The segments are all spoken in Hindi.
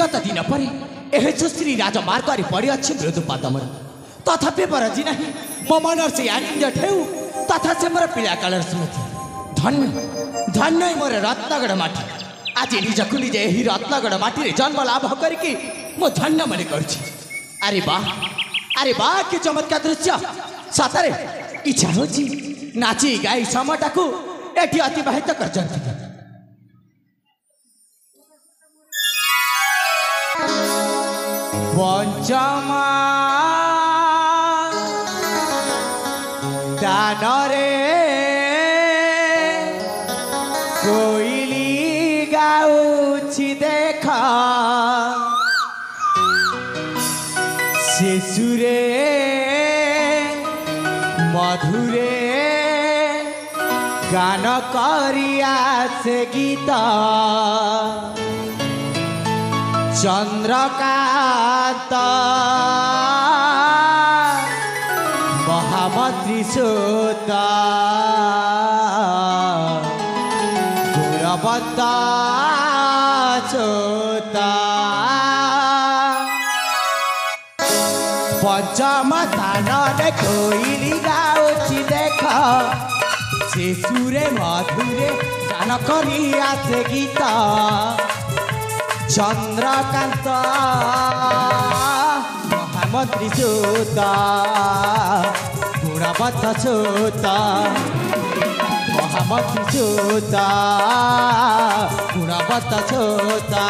विगत दिन पर यह श्री राजमार्ग पड़ी अच्छे मृदु पदमर तथापि बरजी ना मो मन से आनंद ठेउ तथा से मोर पिला कालर स्मृति धन्य धन्य मोर रत्नगढ़ माटी आज निजक निजे यही रत्नगढ़ माटी जन्म लाभ करके मो धन्य मन कर। अरे वाह कि चमत्कार दृश्य सतरे इच्छा हो नाची गाई समयटा को एटी अतिबाहित कर। पंचमा दानरे कोइली गाउछि देख शिशुरे मधुरे गान करिया से गीत चंद्रकांत महामंत्री सोता गुणवत्ता सोता पंचम स्थान कोइली गाउछि देख शिशुरे मधुरे गान करिया से गीत चंद्रकांत महामंत्री सोता गुणवत्त सोता महामंत्री सोता गुणवत्त सोता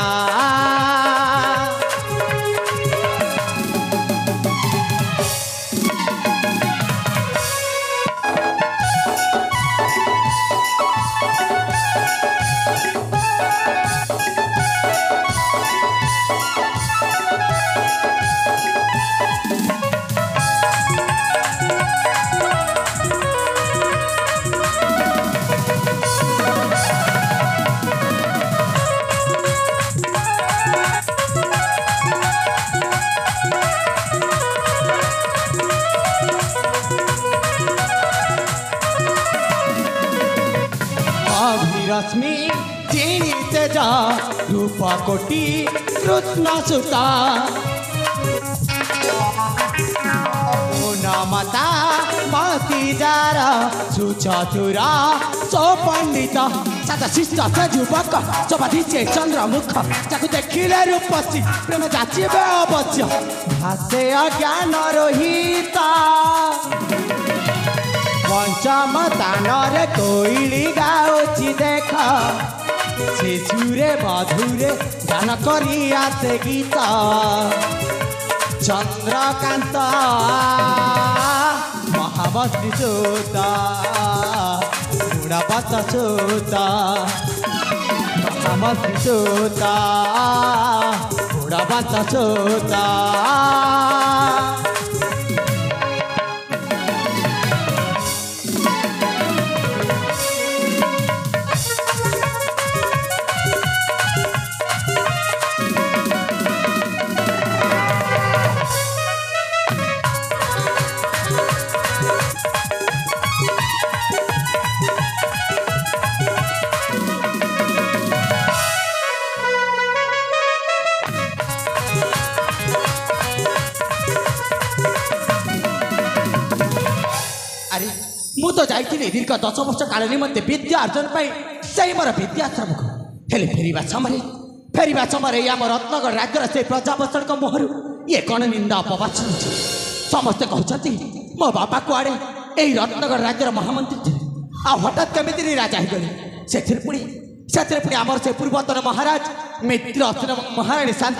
रश्मि चीनी तेजा रूप कोटि कृष्ण सुता माता मती जार सुचतुरा सो पंडित सदा शिष्ट से युवक चबाधीचे चंद्रमुख ताकू देखिले रूपसी प्रेम जाचिबे अवश्य भाषे अज्ञान रोहिता पंचम दानरे कोइली गाउछि देख शिशुरे मधुरे गान करिया से गीत चंद्रकांत महामंत्री सोता गुणवत्त सोता महामंत्री सोता गुणवत्त सोता मु तो जाइए दीर्घ 10 वर्ष काल निमंते विद्या अर्जन पाई मोर विद्याश्रम को हेले फेरवा समय आम रत्नगढ़ राज्यर से प्रजावत्सल मुहर ये कौन निंदा अपवाद समस्ते कहते मो बापा कुआड़े यही रत्नगढ़ राज्यर महामंत्री थे आ हठात केमी राजा होगले से पुणी आमर से पूर्वतन महाराज मित्र महाराणी शांति